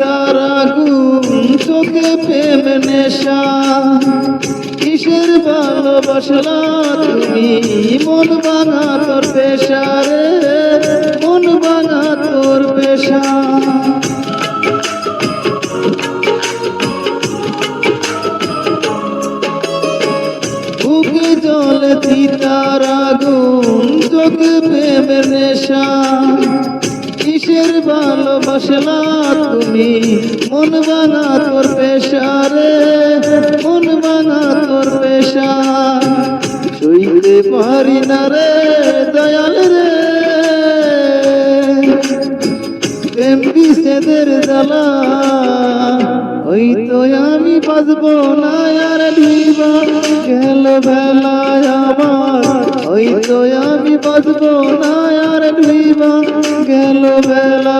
teacher আগুন চোখে প্রেম নেশা কিসের ভালোবাসলা তুমি মন ভাঙা তোর পেশা রে মন ভাঙা তোর পেশা বুকে জলে তিতার আগুন চোখে প্রেমের নেশা কিসের ভালোবাসলা তুমি মন ভাঙা তোর পেশা রে মন ভাঙা তোর পেশা সইতে পারি না রে দয়াল রে প্রেম বিচ্ছেদের জ্বালা হয়তো আমি বাঁচবো না আর দিবা গেল বেলায় আমার হয়তো আমি বাঁচবো না আর দিবা গেল বেলা